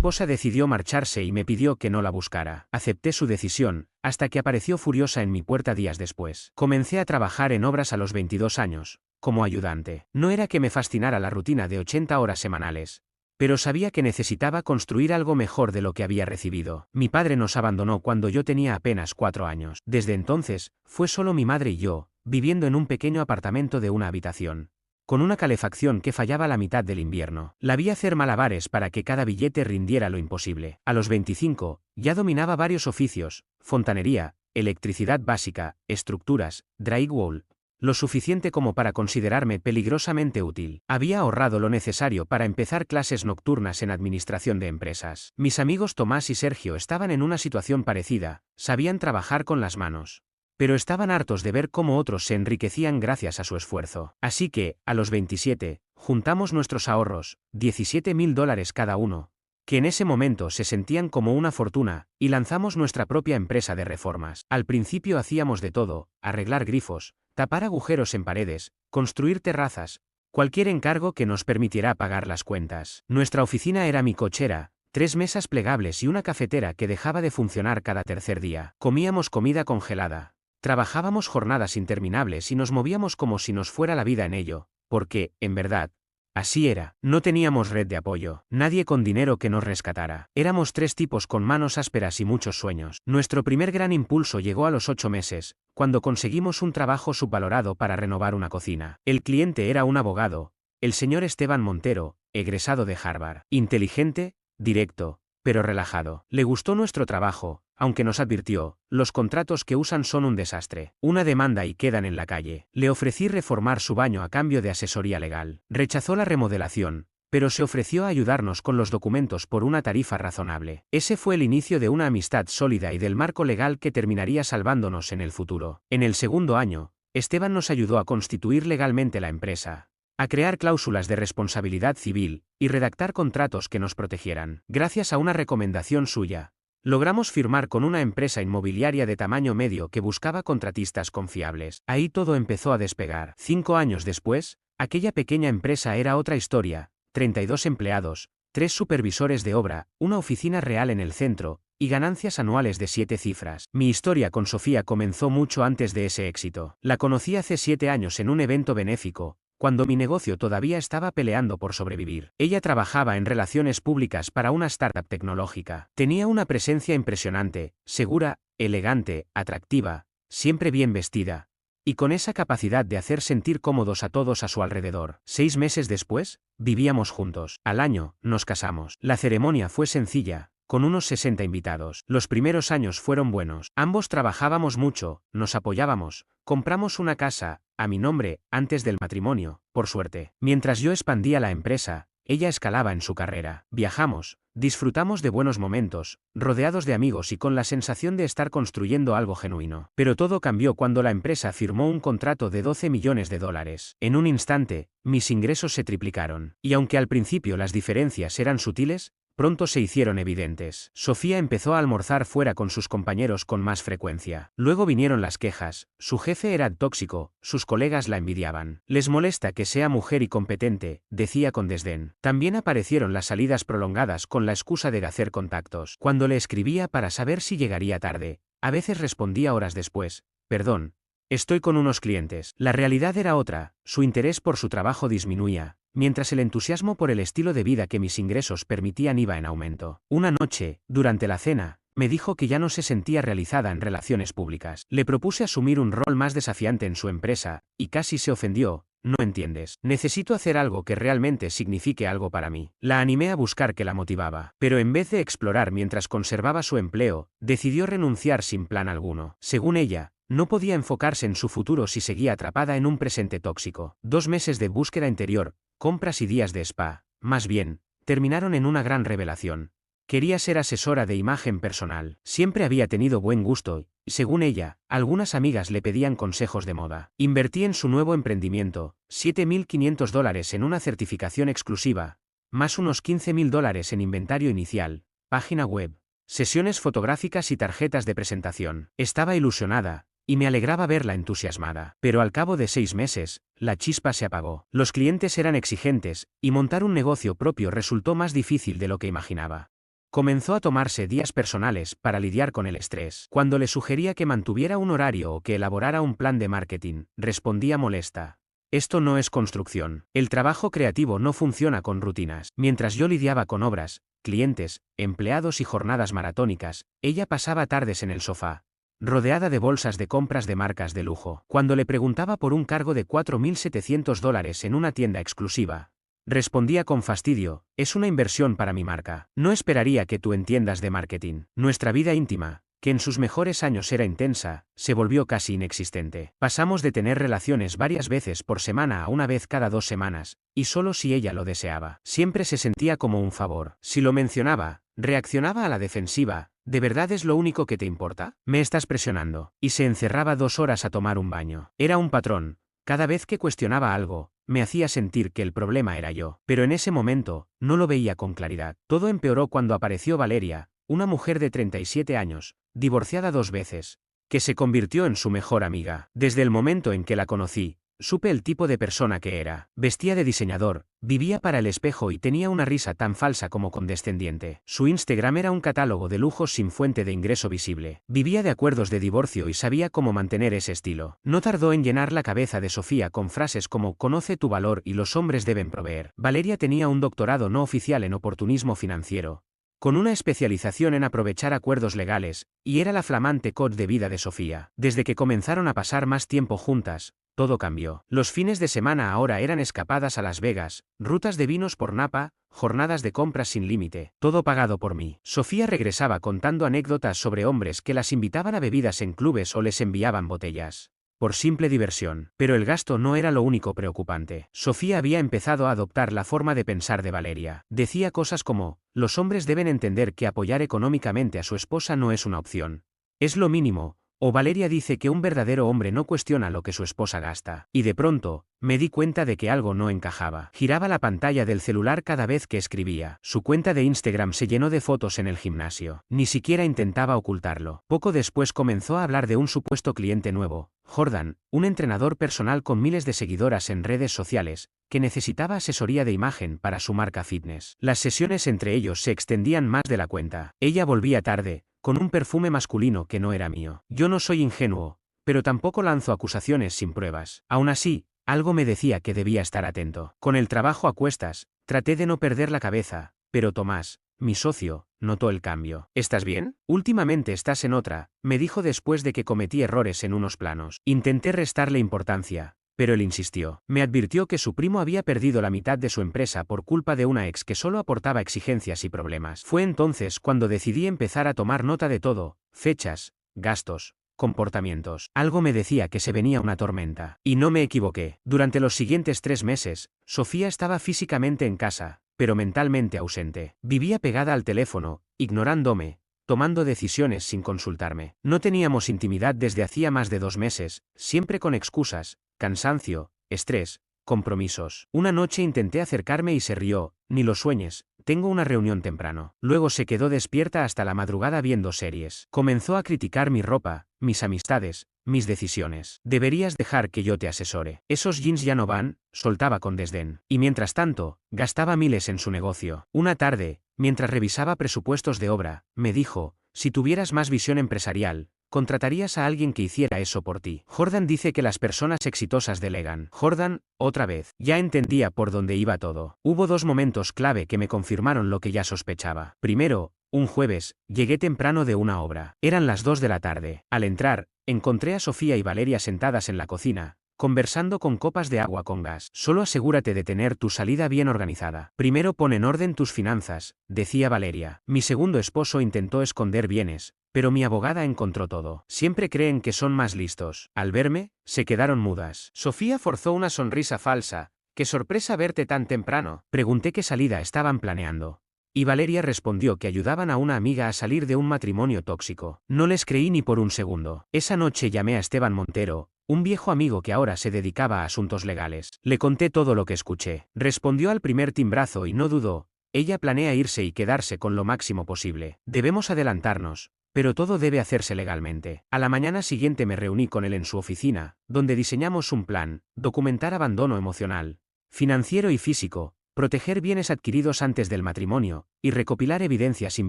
esposa decidió marcharse y me pidió que no la buscara. Acepté su decisión, hasta que apareció furiosa en mi puerta días después. Comencé a trabajar en obras a los 22 años, como ayudante. No era que me fascinara la rutina de 80 horas semanales, pero sabía que necesitaba construir algo mejor de lo que había recibido. Mi padre nos abandonó cuando yo tenía apenas 4 años. Desde entonces, fue solo mi madre y yo, viviendo en un pequeño apartamento de una habitación, con una calefacción que fallaba la mitad del invierno. La vi hacer malabares para que cada billete rindiera lo imposible. A los 25, ya dominaba varios oficios: fontanería, electricidad básica, estructuras, drywall, lo suficiente como para considerarme peligrosamente útil. Había ahorrado lo necesario para empezar clases nocturnas en administración de empresas. Mis amigos Tomás y Sergio estaban en una situación parecida, sabían trabajar con las manos, pero estaban hartos de ver cómo otros se enriquecían gracias a su esfuerzo. Así que, a los 27, juntamos nuestros ahorros, $17,000 cada uno, que en ese momento se sentían como una fortuna, y lanzamos nuestra propia empresa de reformas. Al principio hacíamos de todo: arreglar grifos, tapar agujeros en paredes, construir terrazas, cualquier encargo que nos permitiera pagar las cuentas. Nuestra oficina era mi cochera, 3 mesas plegables y una cafetera que dejaba de funcionar cada tercer día. Comíamos comida congelada. Trabajábamos jornadas interminables y nos movíamos como si nos fuera la vida en ello, porque, en verdad, así era. No teníamos red de apoyo, nadie con dinero que nos rescatara. Éramos 3 tipos con manos ásperas y muchos sueños. Nuestro primer gran impulso llegó a los 8 meses, cuando conseguimos un trabajo subvalorado para renovar una cocina. El cliente era un abogado, el señor Esteban Montero, egresado de Harvard. Inteligente, directo, pero relajado. Le gustó nuestro trabajo, aunque nos advirtió: los contratos que usan son un desastre. Una demanda y quedan en la calle. Le ofrecí reformar su baño a cambio de asesoría legal. Rechazó la remodelación, pero se ofreció a ayudarnos con los documentos por una tarifa razonable. Ese fue el inicio de una amistad sólida y del marco legal que terminaría salvándonos en el futuro. En el segundo año, Esteban nos ayudó a constituir legalmente la empresa, a crear cláusulas de responsabilidad civil y redactar contratos que nos protegieran. Gracias a una recomendación suya, logramos firmar con una empresa inmobiliaria de tamaño medio que buscaba contratistas confiables. Ahí todo empezó a despegar. 5 años después, aquella pequeña empresa era otra historia: 32 empleados, 3 supervisores de obra, una oficina real en el centro, y ganancias anuales de 7 cifras. Mi historia con Sofía comenzó mucho antes de ese éxito. La conocí hace 7 años en un evento benéfico, cuando mi negocio todavía estaba peleando por sobrevivir. Ella trabajaba en relaciones públicas para una startup tecnológica. Tenía una presencia impresionante, segura, elegante, atractiva, siempre bien vestida, y con esa capacidad de hacer sentir cómodos a todos a su alrededor. 6 meses después, vivíamos juntos. Al año, nos casamos. La ceremonia fue sencilla, con unos 60 invitados. Los primeros años fueron buenos. Ambos trabajábamos mucho, nos apoyábamos, compramos una casa, a mi nombre, antes del matrimonio, por suerte. Mientras yo expandía la empresa, ella escalaba en su carrera. Viajamos, disfrutamos de buenos momentos, rodeados de amigos y con la sensación de estar construyendo algo genuino. Pero todo cambió cuando la empresa firmó un contrato de $12 millones. En un instante, mis ingresos se triplicaron. Y aunque al principio las diferencias eran sutiles, pronto se hicieron evidentes. Sofía empezó a almorzar fuera con sus compañeros con más frecuencia. Luego vinieron las quejas: su jefe era tóxico, sus colegas la envidiaban. Les molesta que sea mujer y competente, decía con desdén. También aparecieron las salidas prolongadas con la excusa de hacer contactos. Cuando le escribía para saber si llegaría tarde, a veces respondía horas después: perdón, estoy con unos clientes. La realidad era otra: su interés por su trabajo disminuía, mientras el entusiasmo por el estilo de vida que mis ingresos permitían iba en aumento. Una noche, durante la cena, me dijo que ya no se sentía realizada en relaciones públicas. Le propuse asumir un rol más desafiante en su empresa, y casi se ofendió: no entiendes. Necesito hacer algo que realmente signifique algo para mí. La animé a buscar qué la motivaba, pero en vez de explorar mientras conservaba su empleo, decidió renunciar sin plan alguno. Según ella, no podía enfocarse en su futuro si seguía atrapada en un presente tóxico. 2 meses de búsqueda interior, compras y días de spa, más bien, terminaron en una gran revelación. Quería ser asesora de imagen personal. Siempre había tenido buen gusto y, según ella, algunas amigas le pedían consejos de moda. Invertí en su nuevo emprendimiento, $7,500 en una certificación exclusiva, más unos $15,000 en inventario inicial, página web, sesiones fotográficas y tarjetas de presentación. Estaba ilusionada, y me alegraba verla entusiasmada. Pero al cabo de 6 meses, la chispa se apagó. Los clientes eran exigentes, y montar un negocio propio resultó más difícil de lo que imaginaba. Comenzó a tomarse días personales para lidiar con el estrés. Cuando le sugería que mantuviera un horario o que elaborara un plan de marketing, respondía molesta. Esto no es construcción. El trabajo creativo no funciona con rutinas. Mientras yo lidiaba con obras, clientes, empleados y jornadas maratónicas, ella pasaba tardes en el sofá, rodeada de bolsas de compras de marcas de lujo. Cuando le preguntaba por un cargo de $4.700 en una tienda exclusiva, respondía con fastidio: es una inversión para mi marca. No esperaría que tú entiendas de marketing. Nuestra vida íntima, que en sus mejores años era intensa, se volvió casi inexistente. Pasamos de tener relaciones varias veces por semana a una vez cada 2 semanas, y solo si ella lo deseaba. Siempre se sentía como un favor. Si lo mencionaba, reaccionaba a la defensiva: ¿de verdad es lo único que te importa? Me estás presionando. Y se encerraba 2 horas a tomar un baño. Era un patrón. Cada vez que cuestionaba algo, me hacía sentir que el problema era yo. Pero en ese momento, no lo veía con claridad. Todo empeoró cuando apareció Valeria, una mujer de 37 años, divorciada 2 veces, que se convirtió en su mejor amiga. Desde el momento en que la conocí, supe el tipo de persona que era. Vestía de diseñador, vivía para el espejo y tenía una risa tan falsa como condescendiente. Su Instagram era un catálogo de lujos sin fuente de ingreso visible. Vivía de acuerdos de divorcio y sabía cómo mantener ese estilo. No tardó en llenar la cabeza de Sofía con frases como: conoce tu valor y los hombres deben proveer. Valeria tenía un doctorado no oficial en oportunismo financiero, con una especialización en aprovechar acuerdos legales, y era la flamante coach de vida de Sofía. Desde que comenzaron a pasar más tiempo juntas, todo cambió. Los fines de semana ahora eran escapadas a Las Vegas, rutas de vinos por Napa, jornadas de compras sin límite, todo pagado por mí. Sofía regresaba contando anécdotas sobre hombres que las invitaban a bebidas en clubes o les enviaban botellas por simple diversión. Pero el gasto no era lo único preocupante. Sofía había empezado a adoptar la forma de pensar de Valeria. Decía cosas como: los hombres deben entender que apoyar económicamente a su esposa no es una opción, es lo mínimo. O Valeria dice que un verdadero hombre no cuestiona lo que su esposa gasta. Y de pronto, me di cuenta de que algo no encajaba. Giraba la pantalla del celular cada vez que escribía. Su cuenta de Instagram se llenó de fotos en el gimnasio. Ni siquiera intentaba ocultarlo. Poco después comenzó a hablar de un supuesto cliente nuevo, Jordan, un entrenador personal con miles de seguidoras en redes sociales, que necesitaba asesoría de imagen para su marca fitness. Las sesiones entre ellos se extendían más de la cuenta. Ella volvía tarde, con un perfume masculino que no era mío. Yo no soy ingenuo, pero tampoco lanzo acusaciones sin pruebas. Aún así, algo me decía que debía estar atento. Con el trabajo a cuestas, traté de no perder la cabeza, pero Tomás, mi socio, notó el cambio. ¿Estás bien? Últimamente estás en otra, me dijo después de que cometí errores en unos planos. Intenté restarle importancia, pero él insistió. Me advirtió que su primo había perdido la mitad de su empresa por culpa de una ex que solo aportaba exigencias y problemas. Fue entonces cuando decidí empezar a tomar nota de todo: fechas, gastos, comportamientos. Algo me decía que se venía una tormenta. Y no me equivoqué. Durante los siguientes 3 meses, Sofía estaba físicamente en casa, pero mentalmente ausente. Vivía pegada al teléfono, ignorándome, tomando decisiones sin consultarme. No teníamos intimidad desde hacía más de 2 meses, siempre con excusas: cansancio, estrés, compromisos. Una noche intenté acercarme y se rió: ni lo sueñes, tengo una reunión temprano. Luego se quedó despierta hasta la madrugada viendo series. Comenzó a criticar mi ropa, mis amistades, mis decisiones. Deberías dejar que yo te asesore. Esos jeans ya no van, soltaba con desdén. Y mientras tanto, gastaba miles en su negocio. Una tarde, mientras revisaba presupuestos de obra, me dijo: si tuvieras más visión empresarial, contratarías a alguien que hiciera eso por ti. Jordan dice que las personas exitosas delegan. Jordan, otra vez. Ya entendía por dónde iba todo. Hubo 2 momentos clave que me confirmaron lo que ya sospechaba. Primero, un jueves, llegué temprano de una obra. Eran las 2 de la tarde. Al entrar, encontré a Sofía y Valeria sentadas en la cocina, conversando con copas de agua con gas. Solo asegúrate de tener tu salida bien organizada. Primero pon en orden tus finanzas, decía Valeria. Mi segundo esposo intentó esconder bienes, pero mi abogada encontró todo. Siempre creen que son más listos. Al verme, se quedaron mudas. Sofía forzó una sonrisa falsa. «¡Qué sorpresa verte tan temprano!». Pregunté qué salida estaban planeando. Y Valeria respondió que ayudaban a una amiga a salir de un matrimonio tóxico. No les creí ni por un segundo. Esa noche llamé a Esteban Montero, un viejo amigo que ahora se dedicaba a asuntos legales. Le conté todo lo que escuché. Respondió al primer timbrazo y no dudó. Ella planea irse y quedarse con lo máximo posible. Debemos adelantarnos, pero todo debe hacerse legalmente. A la mañana siguiente me reuní con él en su oficina, donde diseñamos un plan: documentar abandono emocional, financiero y físico, proteger bienes adquiridos antes del matrimonio, y recopilar evidencia sin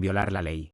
violar la ley.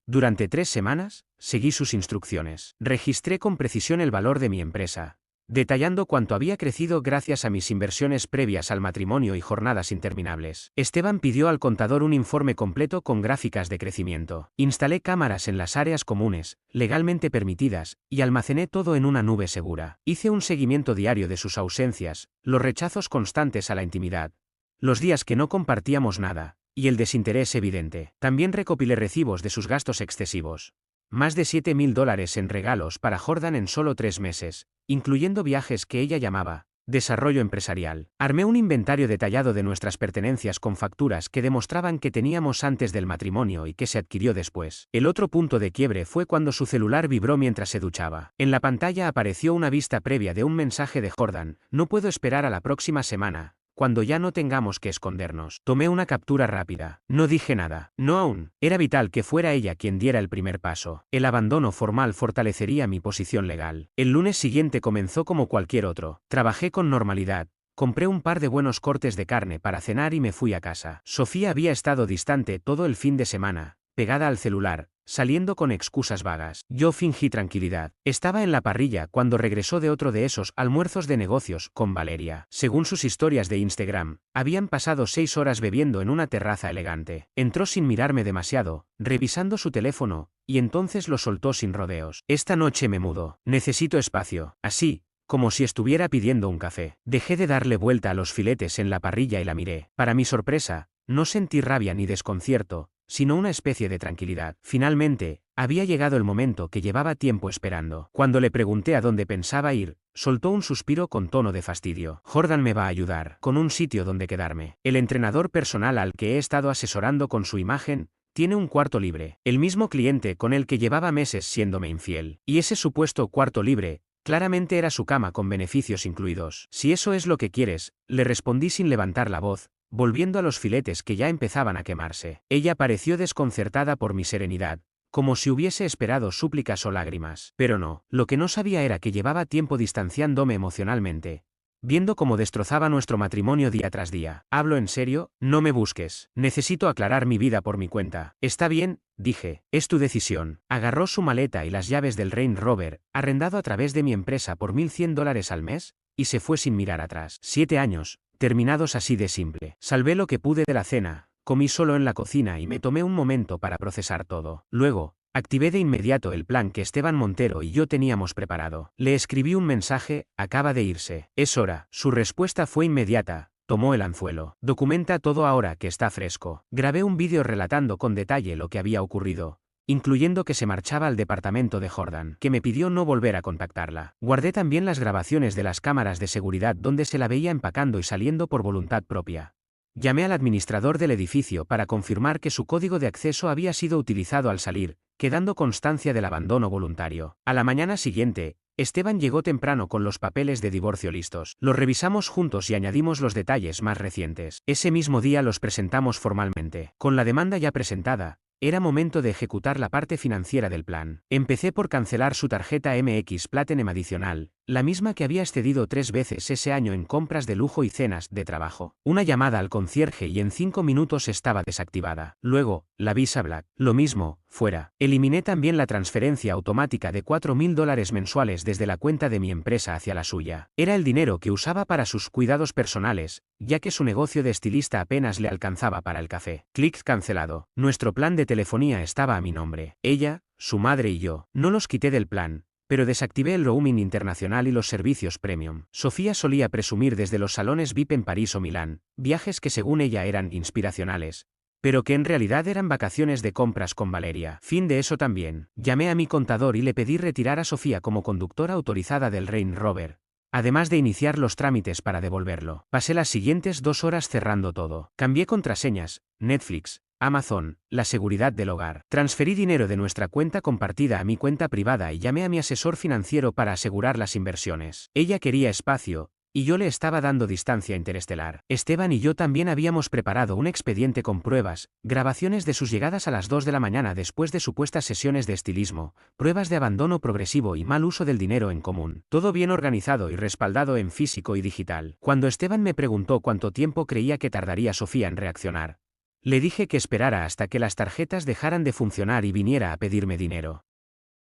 Durante 3 semanas, seguí sus instrucciones. Registré con precisión el valor de mi empresa, detallando cuánto había crecido gracias a mis inversiones previas al matrimonio y jornadas interminables. Esteban pidió al contador un informe completo con gráficas de crecimiento. Instalé cámaras en las áreas comunes, legalmente permitidas, y almacené todo en una nube segura. Hice un seguimiento diario de sus ausencias, los rechazos constantes a la intimidad, los días que no compartíamos nada, y el desinterés evidente. También recopilé recibos de sus gastos excesivos. Más de $7.000 en regalos para Jordan en solo 3 meses, incluyendo viajes que ella llamaba desarrollo empresarial. Armé un inventario detallado de nuestras pertenencias con facturas que demostraban que teníamos antes del matrimonio y que se adquirió después. El otro punto de quiebre fue cuando su celular vibró mientras se duchaba. En la pantalla apareció una vista previa de un mensaje de Jordan: no puedo esperar a la próxima semana, cuando ya no tengamos que escondernos. Tomé una captura rápida. No dije nada. No aún. Era vital que fuera ella quien diera el primer paso. El abandono formal fortalecería mi posición legal. El lunes siguiente comenzó como cualquier otro. Trabajé con normalidad. Compré un par de buenos cortes de carne para cenar y me fui a casa. Sofía había estado distante todo el fin de semana, pegada al celular, saliendo con excusas vagas. Yo fingí tranquilidad. Estaba en la parrilla cuando regresó de otro de esos almuerzos de negocios con Valeria. Según sus historias de Instagram, habían pasado 6 horas bebiendo en una terraza elegante. Entró sin mirarme demasiado, revisando su teléfono, y entonces lo soltó sin rodeos. Esta noche me mudo. Necesito espacio. Así, como si estuviera pidiendo un café. Dejé de darle vuelta a los filetes en la parrilla y la miré. Para mi sorpresa, no sentí rabia ni desconcierto, sino una especie de tranquilidad. Finalmente, había llegado el momento que llevaba tiempo esperando. Cuando le pregunté a dónde pensaba ir, soltó un suspiro con tono de fastidio. Jordan me va a ayudar con un sitio donde quedarme. El entrenador personal al que he estado asesorando con su imagen tiene un cuarto libre. El mismo cliente con el que llevaba meses siéndome infiel. Y ese supuesto cuarto libre claramente era su cama con beneficios incluidos. Si eso es lo que quieres, le respondí sin levantar la voz, volviendo a los filetes que ya empezaban a quemarse. Ella pareció desconcertada por mi serenidad, como si hubiese esperado súplicas o lágrimas. Pero no, lo que no sabía era que llevaba tiempo distanciándome emocionalmente, viendo cómo destrozaba nuestro matrimonio día tras día. ¿Hablo en serio? No me busques. Necesito aclarar mi vida por mi cuenta. Está bien, dije, es tu decisión. Agarró su maleta y las llaves del Range Rover, arrendado a través de mi empresa por $1.100 al mes, y se fue sin mirar atrás. 7 años, terminados así de simple. Salvé lo que pude de la cena, comí solo en la cocina y me tomé un momento para procesar todo. Luego, activé de inmediato el plan que Esteban Montero y yo teníamos preparado. Le escribí un mensaje: acaba de irse. Es hora. Su respuesta fue inmediata. Tomó el anzuelo. Documenta todo ahora que está fresco. Grabé un vídeo relatando con detalle lo que había ocurrido, incluyendo que se marchaba al departamento de Jordan, que me pidió no volver a contactarla. Guardé también las grabaciones de las cámaras de seguridad donde se la veía empacando y saliendo por voluntad propia. Llamé al administrador del edificio para confirmar que su código de acceso había sido utilizado al salir, quedando constancia del abandono voluntario. A la mañana siguiente, Esteban llegó temprano con los papeles de divorcio listos. Los revisamos juntos y añadimos los detalles más recientes. Ese mismo día los presentamos formalmente. Con la demanda ya presentada, era momento de ejecutar la parte financiera del plan. Empecé por cancelar su tarjeta MX Platinum adicional, la misma que había excedido 3 veces ese año en compras de lujo y cenas de trabajo. Una llamada al concierge y en 5 minutos estaba desactivada. Luego, la Visa Black. Lo mismo, fuera. Eliminé también la transferencia automática de $4.000 mensuales desde la cuenta de mi empresa hacia la suya. Era el dinero que usaba para sus cuidados personales, ya que su negocio de estilista apenas le alcanzaba para el café. Clic cancelado. Nuestro plan de telefonía estaba a mi nombre. Ella, su madre y yo. No los quité del plan, pero desactivé el roaming internacional y los servicios premium. Sofía solía presumir desde los salones VIP en París o Milán, viajes que según ella eran inspiracionales, pero que en realidad eran vacaciones de compras con Valeria. Fin de eso también. Llamé a mi contador y le pedí retirar a Sofía como conductora autorizada del Range Rover, además de iniciar los trámites para devolverlo. Pasé las siguientes 2 horas cerrando todo. Cambié contraseñas, Netflix, Amazon, la seguridad del hogar. Transferí dinero de nuestra cuenta compartida a mi cuenta privada y llamé a mi asesor financiero para asegurar las inversiones. Ella quería espacio, y yo le estaba dando distancia interestelar. Esteban y yo también habíamos preparado un expediente con pruebas, grabaciones de sus llegadas a las 2 de la mañana después de supuestas sesiones de estilismo, pruebas de abandono progresivo y mal uso del dinero en común. Todo bien organizado y respaldado en físico y digital. Cuando Esteban me preguntó cuánto tiempo creía que tardaría Sofía en reaccionar, le dije que esperara hasta que las tarjetas dejaran de funcionar y viniera a pedirme dinero.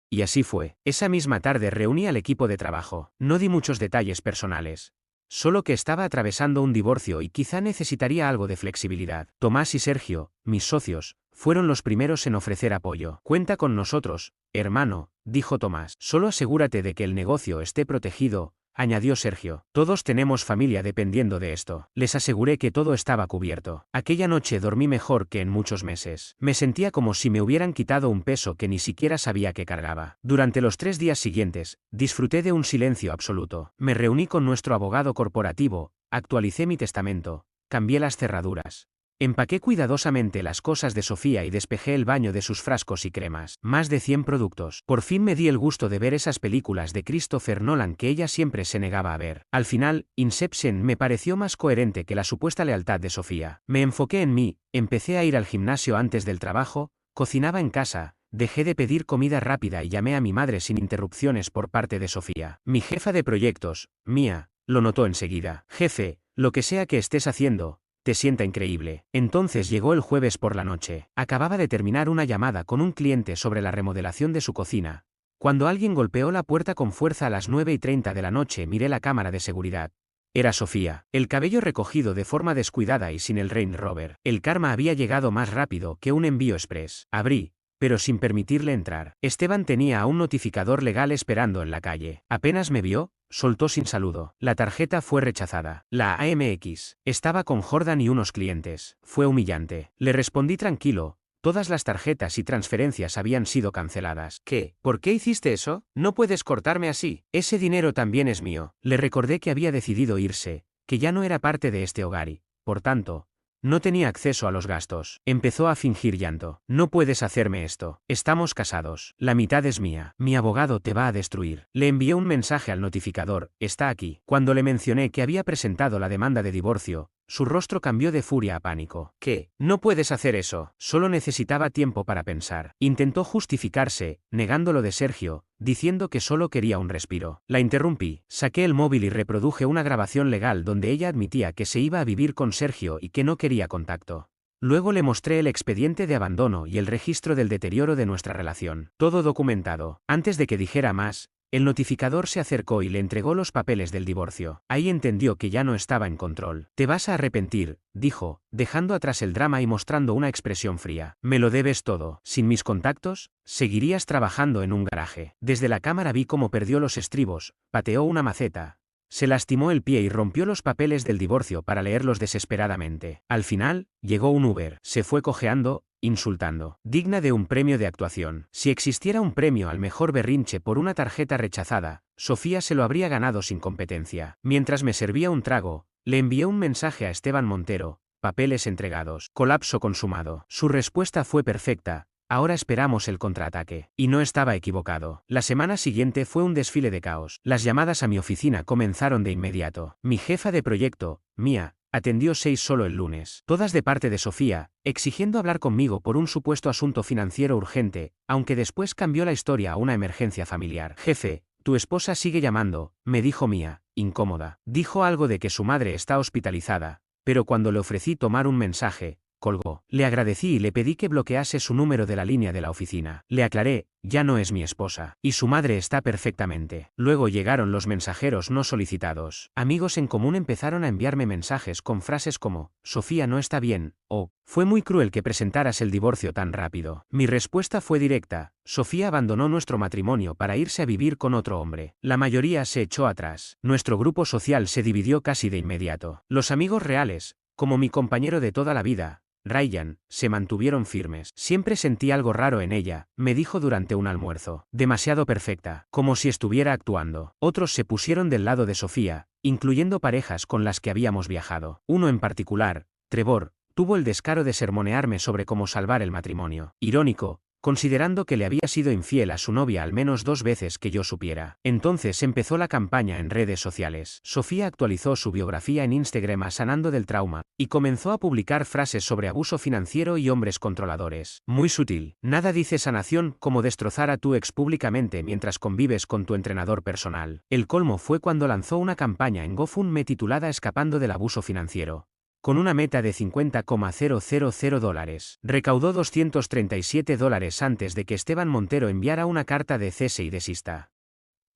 Y así fue. Esa misma tarde reuní al equipo de trabajo. No di muchos detalles personales. Solo que estaba atravesando un divorcio y quizá necesitaría algo de flexibilidad. Tomás y Sergio, mis socios, fueron los primeros en ofrecer apoyo. Cuenta con nosotros, hermano, dijo Tomás. Solo asegúrate de que el negocio esté protegido, añadió Sergio. Todos tenemos familia dependiendo de esto. Les aseguré que todo estaba cubierto. Aquella noche dormí mejor que en muchos meses. Me sentía como si me hubieran quitado un peso que ni siquiera sabía que cargaba. Durante los 3 días siguientes, disfruté de un silencio absoluto. Me reuní con nuestro abogado corporativo, actualicé mi testamento, cambié las cerraduras. Empaqué cuidadosamente las cosas de Sofía y despejé el baño de sus frascos y cremas. Más de 100 productos. Por fin me di el gusto de ver esas películas de Christopher Nolan que ella siempre se negaba a ver. Al final, Inception me pareció más coherente que la supuesta lealtad de Sofía. Me enfoqué en mí, empecé a ir al gimnasio antes del trabajo, cocinaba en casa, dejé de pedir comida rápida y llamé a mi madre sin interrupciones por parte de Sofía. Mi jefa de proyectos, Mía, lo notó enseguida. Jefe, lo que sea que estés haciendo, te sienta increíble. Entonces llegó el jueves por la noche. Acababa de terminar una llamada con un cliente sobre la remodelación de su cocina. Cuando alguien golpeó la puerta con fuerza a las 9:30 de la noche, miré la cámara de seguridad. Era Sofía. El cabello recogido de forma descuidada y sin el Range Rover. El karma había llegado más rápido que un envío express. Abrí, pero sin permitirle entrar. Esteban tenía a un notificador legal esperando en la calle. Apenas me vio, soltó sin saludo. La tarjeta fue rechazada. La AMX. Estaba con Jordan y unos clientes. Fue humillante. Le respondí tranquilo. Todas las tarjetas y transferencias habían sido canceladas. ¿Qué? ¿Por qué hiciste eso? No puedes cortarme así. Ese dinero también es mío. Le recordé que había decidido irse, que ya no era parte de este hogar y, por tanto, no tenía acceso a los gastos. Empezó a fingir llanto. No puedes hacerme esto. Estamos casados. La mitad es mía. Mi abogado te va a destruir. Le envié un mensaje al notificador. Está aquí. Cuando le mencioné que había presentado la demanda de divorcio, su rostro cambió de furia a pánico. ¿Qué? No puedes hacer eso. Solo necesitaba tiempo para pensar. Intentó justificarse, negándolo de Sergio, diciendo que solo quería un respiro. La interrumpí, saqué el móvil y reproduje una grabación legal donde ella admitía que se iba a vivir con Sergio y que no quería contacto. Luego le mostré el expediente de abandono y el registro del deterioro de nuestra relación. Todo documentado. Antes de que dijera más, el notificador se acercó y le entregó los papeles del divorcio. Ahí entendió que ya no estaba en control. Te vas a arrepentir, dijo, dejando atrás el drama y mostrando una expresión fría. Me lo debes todo. Sin mis contactos, seguirías trabajando en un garaje. Desde la cámara vi cómo perdió los estribos, pateó una maceta. Se lastimó el pie y rompió los papeles del divorcio para leerlos desesperadamente. Al final, llegó un Uber. Se fue cojeando, insultando. Digna de un premio de actuación. Si existiera un premio al mejor berrinche por una tarjeta rechazada, Sofía se lo habría ganado sin competencia. Mientras me servía un trago, le envié un mensaje a Esteban Montero. Papeles entregados. Colapso consumado. Su respuesta fue perfecta. Ahora esperamos el contraataque. Y no estaba equivocado. La semana siguiente fue un desfile de caos. Las llamadas a mi oficina comenzaron de inmediato. Mi jefa de proyecto, Mía, atendió 6 solo el lunes. Todas de parte de Sofía, exigiendo hablar conmigo por un supuesto asunto financiero urgente, aunque después cambió la historia a una emergencia familiar. Jefe, tu esposa sigue llamando, me dijo Mía, incómoda. Dijo algo de que su madre está hospitalizada, pero cuando le ofrecí tomar un mensaje, colgó. Le agradecí y le pedí que bloquease su número de la línea de la oficina. Le aclaré, ya no es mi esposa, y su madre está perfectamente. Luego llegaron los mensajeros no solicitados. Amigos en común empezaron a enviarme mensajes con frases como, Sofía no está bien, o, fue muy cruel que presentaras el divorcio tan rápido. Mi respuesta fue directa, Sofía abandonó nuestro matrimonio para irse a vivir con otro hombre. La mayoría se echó atrás. Nuestro grupo social se dividió casi de inmediato. Los amigos reales, como mi compañero de toda la vida, Ryan, se mantuvieron firmes. Siempre sentí algo raro en ella, me dijo durante un almuerzo. Demasiado perfecta, como si estuviera actuando. Otros se pusieron del lado de Sofía, incluyendo parejas con las que habíamos viajado. Uno en particular, Trevor, tuvo el descaro de sermonearme sobre cómo salvar el matrimonio. Irónico, considerando que le había sido infiel a su novia al menos 2 veces que yo supiera. Entonces empezó la campaña en redes sociales. Sofía actualizó su biografía en Instagram sanando del trauma, y comenzó a publicar frases sobre abuso financiero y hombres controladores. Muy sutil. Nada dice sanación como destrozar a tu ex públicamente mientras convives con tu entrenador personal. El colmo fue cuando lanzó una campaña en GoFundMe titulada Escapando del abuso financiero, con una meta de $50,000. Recaudó $237 antes de que Esteban Montero enviara una carta de cese y desista,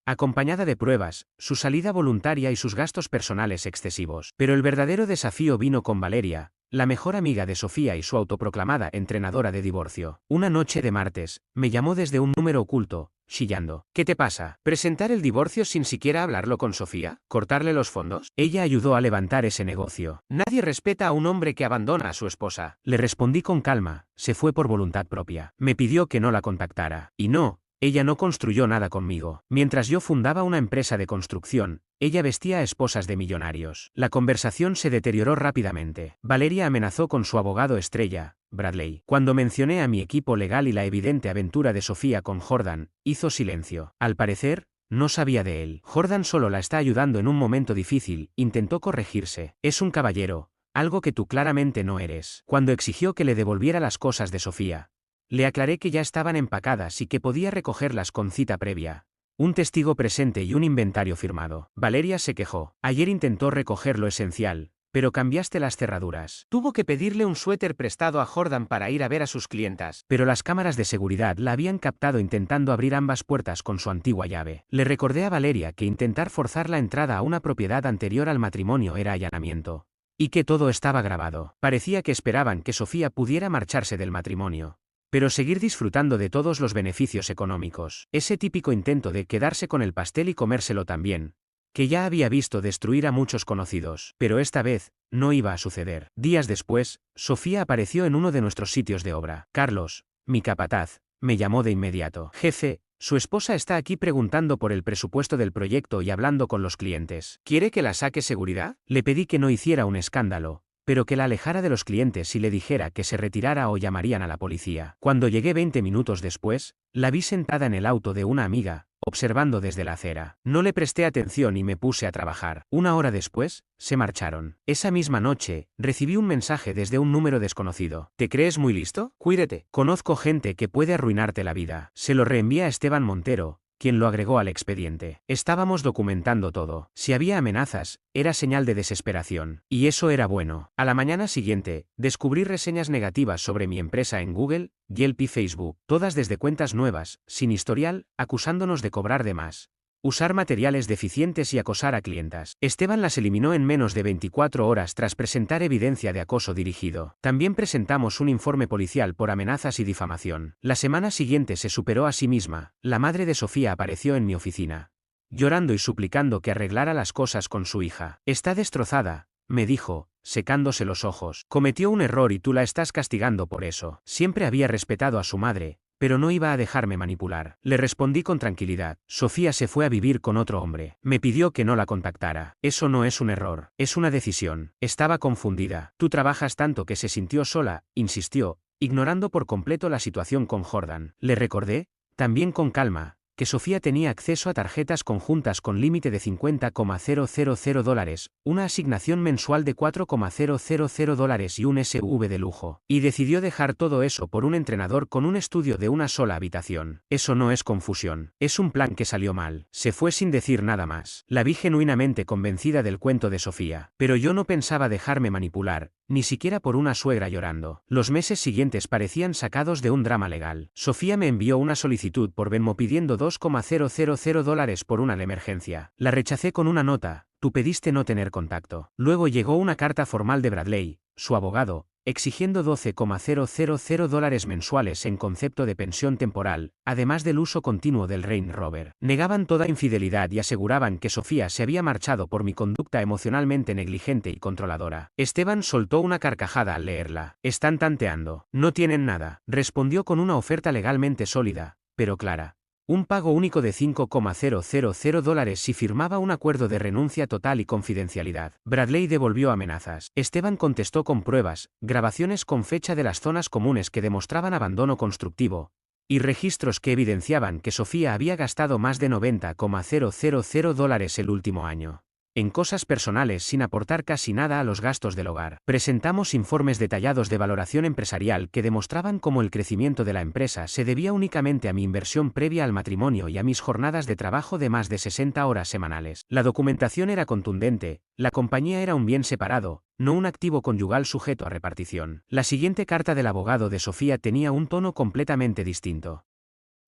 acompañada de pruebas, su salida voluntaria y sus gastos personales excesivos. Pero el verdadero desafío vino con Valeria, la mejor amiga de Sofía y su autoproclamada entrenadora de divorcio. Una noche de martes, me llamó desde un número oculto, chillando. ¿Qué te pasa? ¿Presentar el divorcio sin siquiera hablarlo con Sofía? ¿Cortarle los fondos? Ella ayudó a levantar ese negocio. Nadie respeta a un hombre que abandona a su esposa. Le respondí con calma, se fue por voluntad propia. Me pidió que no la contactara. Y no, ella no construyó nada conmigo. Mientras yo fundaba una empresa de construcción, ella vestía a esposas de millonarios. La conversación se deterioró rápidamente. Valeria amenazó con su abogado estrella, Bradley. Cuando mencioné a mi equipo legal y la evidente aventura de Sofía con Jordan, hizo silencio. Al parecer, no sabía de él. Jordan solo la está ayudando en un momento difícil, intentó corregirse. Es un caballero, algo que tú claramente no eres. Cuando exigió que le devolviera las cosas de Sofía, le aclaré que ya estaban empacadas y que podía recogerlas con cita previa, un testigo presente y un inventario firmado. Valeria se quejó. Ayer intentó recoger lo esencial, pero cambiaste las cerraduras. Tuvo que pedirle un suéter prestado a Jordan para ir a ver a sus clientas. Pero las cámaras de seguridad la habían captado intentando abrir ambas puertas con su antigua llave. Le recordé a Valeria que intentar forzar la entrada a una propiedad anterior al matrimonio era allanamiento, y que todo estaba grabado. Parecía que esperaban que Sofía pudiera marcharse del matrimonio, pero seguir disfrutando de todos los beneficios económicos. Ese típico intento de quedarse con el pastel y comérselo también, que ya había visto destruir a muchos conocidos. Pero esta vez, no iba a suceder. Días después, Sofía apareció en uno de nuestros sitios de obra. Carlos, mi capataz, me llamó de inmediato. Jefe, su esposa está aquí preguntando por el presupuesto del proyecto y hablando con los clientes. ¿Quiere que la saque seguridad? Le pedí que no hiciera un escándalo, pero que la alejara de los clientes y le dijera que se retirara o llamarían a la policía. Cuando llegué 20 minutos después, la vi sentada en el auto de una amiga, observando desde la acera. No le presté atención y me puse a trabajar. Una hora después, se marcharon. Esa misma noche, recibí un mensaje desde un número desconocido. ¿Te crees muy listo? Cuídate. Conozco gente que puede arruinarte la vida. Se lo reenvié a Esteban Montero, quien lo agregó al expediente. Estábamos documentando todo. Si había amenazas, era señal de desesperación. Y eso era bueno. A la mañana siguiente, descubrí reseñas negativas sobre mi empresa en Google, Yelp y Facebook, todas desde cuentas nuevas, sin historial, acusándonos de cobrar de más, usar materiales deficientes y acosar a clientas. Esteban las eliminó en menos de 24 horas tras presentar evidencia de acoso dirigido. También presentamos un informe policial por amenazas y difamación. La semana siguiente se superó a sí misma. La madre de Sofía apareció en mi oficina, llorando y suplicando que arreglara las cosas con su hija. Está destrozada, me dijo, secándose los ojos. Cometió un error y tú la estás castigando por eso. Siempre había respetado a su madre, pero no iba a dejarme manipular. Le respondí con tranquilidad. Sofía se fue a vivir con otro hombre. Me pidió que no la contactara. Eso no es un error, es una decisión. Estaba confundida. Tú trabajas tanto que se sintió sola, insistió, ignorando por completo la situación con Jordan. Le recordé, también con calma, que Sofía tenía acceso a tarjetas conjuntas con límite de $50,000, una asignación mensual de $4,000 y un SUV de lujo. Y decidió dejar todo eso por un entrenador con un estudio de una sola habitación. Eso no es confusión, es un plan que salió mal. Se fue sin decir nada más. La vi genuinamente convencida del cuento de Sofía. Pero yo no pensaba dejarme manipular, ni siquiera por una suegra llorando. Los meses siguientes parecían sacados de un drama legal. Sofía me envió una solicitud por Venmo pidiendo $2,000 por una emergencia. La rechacé con una nota: tú pediste no tener contacto. Luego llegó una carta formal de Bradley, su abogado, exigiendo $12,000 mensuales en concepto de pensión temporal, además del uso continuo del Range Rover. Negaban toda infidelidad y aseguraban que Sofía se había marchado por mi conducta emocionalmente negligente y controladora. Esteban soltó una carcajada al leerla. Están tanteando. No tienen nada. Respondió con una oferta legalmente sólida, pero clara. Un pago único de $5,000 si firmaba un acuerdo de renuncia total y confidencialidad. Bradley devolvió amenazas. Esteban contestó con pruebas, grabaciones con fecha de las zonas comunes que demostraban abandono constructivo, y registros que evidenciaban que Sofía había gastado más de $90,000 el último año en cosas personales sin aportar casi nada a los gastos del hogar. Presentamos informes detallados de valoración empresarial que demostraban cómo el crecimiento de la empresa se debía únicamente a mi inversión previa al matrimonio y a mis jornadas de trabajo de más de 60 horas semanales. La documentación era contundente, la compañía era un bien separado, no un activo conyugal sujeto a repartición. La siguiente carta del abogado de Sofía tenía un tono completamente distinto.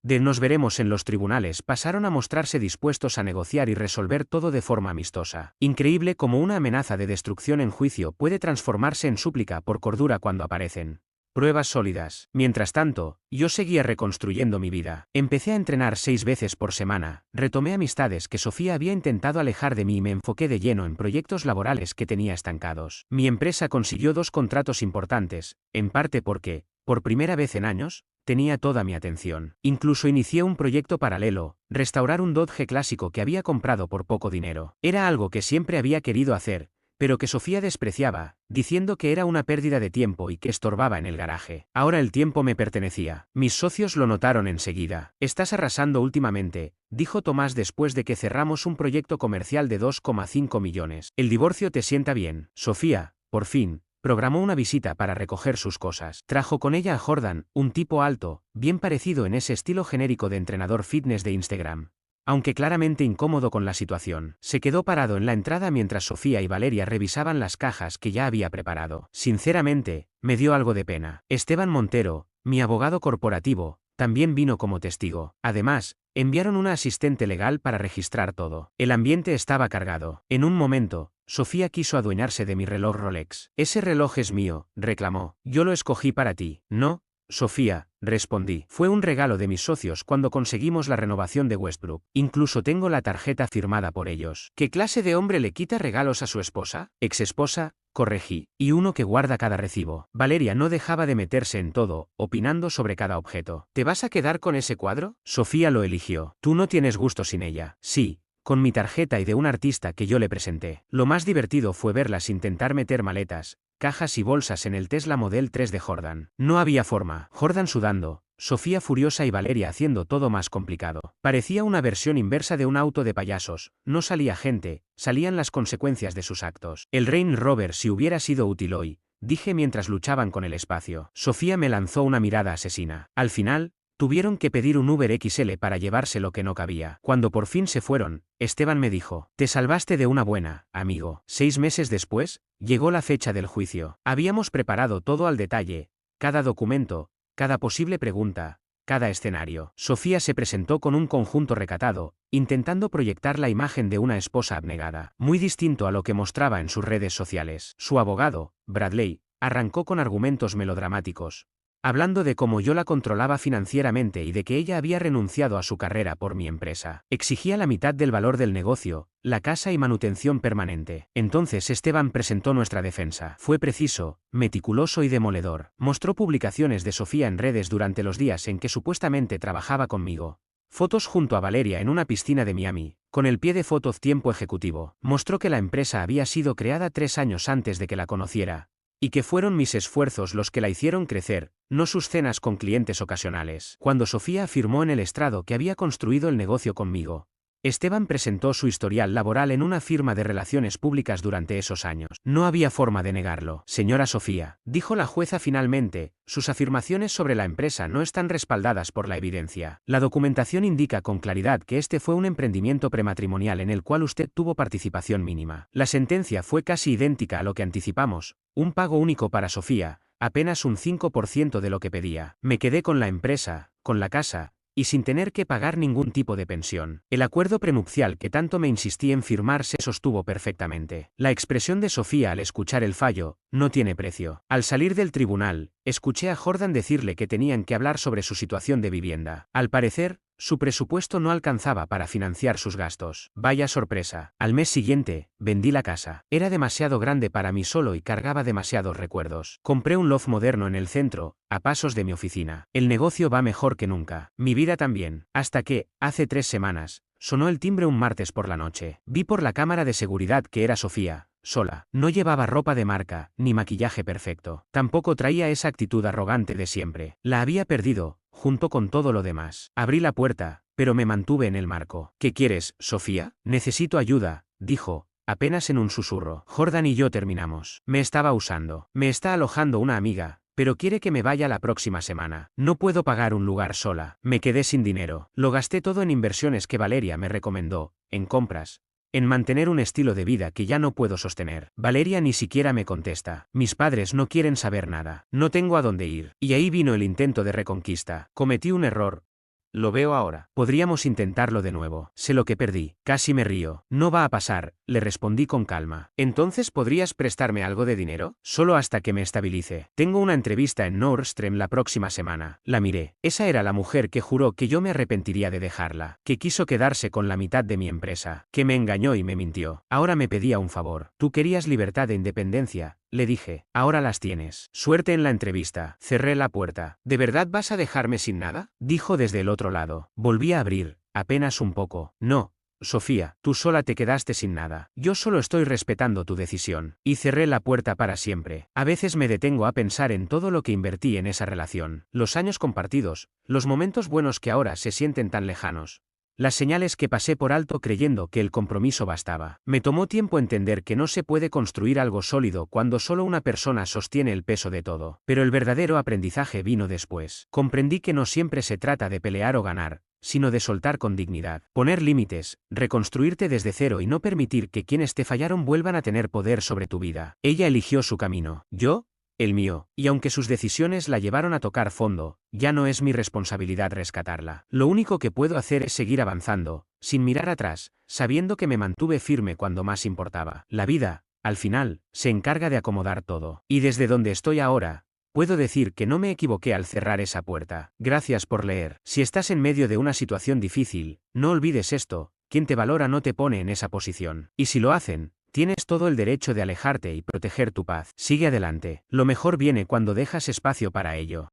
De nos veremos en los tribunales pasaron a mostrarse dispuestos a negociar y resolver todo de forma amistosa. Increíble cómo una amenaza de destrucción en juicio puede transformarse en súplica por cordura cuando aparecen pruebas sólidas. Mientras tanto, yo seguía reconstruyendo mi vida. Empecé a entrenar 6 veces por semana, retomé amistades que Sofía había intentado alejar de mí y me enfoqué de lleno en proyectos laborales que tenía estancados. Mi empresa consiguió 2 contratos importantes, en parte porque, por primera vez en años, tenía toda mi atención. Incluso inicié un proyecto paralelo, restaurar un Dodge clásico que había comprado por poco dinero. Era algo que siempre había querido hacer, pero que Sofía despreciaba, diciendo que era una pérdida de tiempo y que estorbaba en el garaje. Ahora el tiempo me pertenecía. Mis socios lo notaron enseguida. Estás arrasando últimamente, dijo Tomás después de que cerramos un proyecto comercial de 2,5 millones. El divorcio te sienta bien. Sofía, por fin, programó una visita para recoger sus cosas. Trajo con ella a Jordan, un tipo alto, bien parecido en ese estilo genérico de entrenador fitness de Instagram. Aunque claramente incómodo con la situación, se quedó parado en la entrada mientras Sofía y Valeria revisaban las cajas que ya había preparado. Sinceramente, me dio algo de pena. Esteban Montero, mi abogado corporativo, también vino como testigo. Además, enviaron una asistente legal para registrar todo. El ambiente estaba cargado. En un momento, Sofía quiso adueñarse de mi reloj Rolex. Ese reloj es mío, reclamó. Yo lo escogí para ti. No, Sofía, respondí. Fue un regalo de mis socios cuando conseguimos la renovación de Westbrook. Incluso tengo la tarjeta firmada por ellos. ¿Qué clase de hombre le quita regalos a su esposa? Exesposa, corregí. Y uno que guarda cada recibo. Valeria no dejaba de meterse en todo, opinando sobre cada objeto. ¿Te vas a quedar con ese cuadro? Sofía lo eligió. Tú no tienes gusto sin ella. Sí, con mi tarjeta y de un artista que yo le presenté. Lo más divertido fue verlas intentar meter maletas, cajas y bolsas en el Tesla Model 3 de Jordan. No había forma. Jordan sudando, Sofía furiosa y Valeria haciendo todo más complicado. Parecía una versión inversa de un auto de payasos. No salía gente, salían las consecuencias de sus actos. El Range Rover si hubiera sido útil hoy, dije mientras luchaban con el espacio. Sofía me lanzó una mirada asesina. Al final, tuvieron que pedir un Uber XL para llevarse lo que no cabía. Cuando por fin se fueron, Esteban me dijo, te salvaste de una buena, amigo. 6 meses después, llegó la fecha del juicio. Habíamos preparado todo al detalle, cada documento, cada posible pregunta, cada escenario. Sofía se presentó con un conjunto recatado, intentando proyectar la imagen de una esposa abnegada, muy distinto a lo que mostraba en sus redes sociales. Su abogado, Bradley, arrancó con argumentos melodramáticos, hablando de cómo yo la controlaba financieramente y de que ella había renunciado a su carrera por mi empresa. Exigía la mitad del valor del negocio, la casa y manutención permanente. Entonces Esteban presentó nuestra defensa. Fue preciso, meticuloso y demoledor. Mostró publicaciones de Sofía en redes durante los días en que supuestamente trabajaba conmigo. Fotos junto a Valeria en una piscina de Miami, con el pie de foto tiempo ejecutivo. Mostró que la empresa había sido creada 3 años antes de que la conociera, y que fueron mis esfuerzos los que la hicieron crecer, no sus cenas con clientes ocasionales. Cuando Sofía afirmó en el estrado que había construido el negocio conmigo, Esteban presentó su historial laboral en una firma de relaciones públicas durante esos años. No había forma de negarlo. Señora Sofía, dijo la jueza finalmente, sus afirmaciones sobre la empresa no están respaldadas por la evidencia. La documentación indica con claridad que este fue un emprendimiento prematrimonial en el cual usted tuvo participación mínima. La sentencia fue casi idéntica a lo que anticipamos, un pago único para Sofía, apenas un 5% de lo que pedía. Me quedé con la empresa, con la casa, y sin tener que pagar ningún tipo de pensión. El acuerdo prenupcial que tanto me insistí en firmar se sostuvo perfectamente. La expresión de Sofía al escuchar el fallo no tiene precio. Al salir del tribunal, escuché a Jordan decirle que tenían que hablar sobre su situación de vivienda. Al parecer, su presupuesto no alcanzaba para financiar sus gastos. Vaya sorpresa. Al mes siguiente, vendí la casa. Era demasiado grande para mí solo y cargaba demasiados recuerdos. Compré un loft moderno en el centro, a pasos de mi oficina. El negocio va mejor que nunca. Mi vida también. Hasta que, hace 3 semanas, sonó el timbre un martes por la noche. Vi por la cámara de seguridad que era Sofía, sola. No llevaba ropa de marca, ni maquillaje perfecto. Tampoco traía esa actitud arrogante de siempre. La había perdido, junto con todo lo demás. Abrí la puerta, pero me mantuve en el marco. ¿Qué quieres, Sofía? Necesito ayuda, dijo, apenas en un susurro. Jordan y yo terminamos. Me estaba usando. Me está alojando una amiga, pero quiere que me vaya la próxima semana. No puedo pagar un lugar sola. Me quedé sin dinero. Lo gasté todo en inversiones que Valeria me recomendó, en compras, en mantener un estilo de vida que ya no puedo sostener. Valeria ni siquiera me contesta. Mis padres no quieren saber nada. No tengo a dónde ir. Y ahí vino el intento de reconquista. Cometí un error. Lo veo ahora. Podríamos intentarlo de nuevo. Sé lo que perdí. Casi me río. No va a pasar, le respondí con calma. ¿Entonces podrías prestarme algo de dinero? Solo hasta que me estabilice. Tengo una entrevista en Nordstrom la próxima semana. La miré. Esa era la mujer que juró que yo me arrepentiría de dejarla. Que quiso quedarse con la mitad de mi empresa. Que me engañó y me mintió. Ahora me pedía un favor. Tú querías libertad e independencia, le dije. Ahora las tienes. Suerte en la entrevista. Cerré la puerta. ¿De verdad vas a dejarme sin nada? Dijo desde el otro lado. Volví a abrir, apenas un poco. No, Sofía, tú sola te quedaste sin nada. Yo solo estoy respetando tu decisión. Y cerré la puerta para siempre. A veces me detengo a pensar en todo lo que invertí en esa relación. Los años compartidos, los momentos buenos que ahora se sienten tan lejanos. Las señales que pasé por alto creyendo que el compromiso bastaba. Me tomó tiempo entender que no se puede construir algo sólido cuando solo una persona sostiene el peso de todo. Pero el verdadero aprendizaje vino después. Comprendí que no siempre se trata de pelear o ganar, sino de soltar con dignidad. Poner límites, reconstruirte desde cero y no permitir que quienes te fallaron vuelvan a tener poder sobre tu vida. Ella eligió su camino. Yo, el mío, y aunque sus decisiones la llevaron a tocar fondo, ya no es mi responsabilidad rescatarla. Lo único que puedo hacer es seguir avanzando, sin mirar atrás, sabiendo que me mantuve firme cuando más importaba. La vida, al final, se encarga de acomodar todo. Y desde donde estoy ahora, puedo decir que no me equivoqué al cerrar esa puerta. Gracias por leer. Si estás en medio de una situación difícil, no olvides esto: quien te valora no te pone en esa posición. Y si lo hacen, tienes todo el derecho de alejarte y proteger tu paz. Sigue adelante. Lo mejor viene cuando dejas espacio para ello.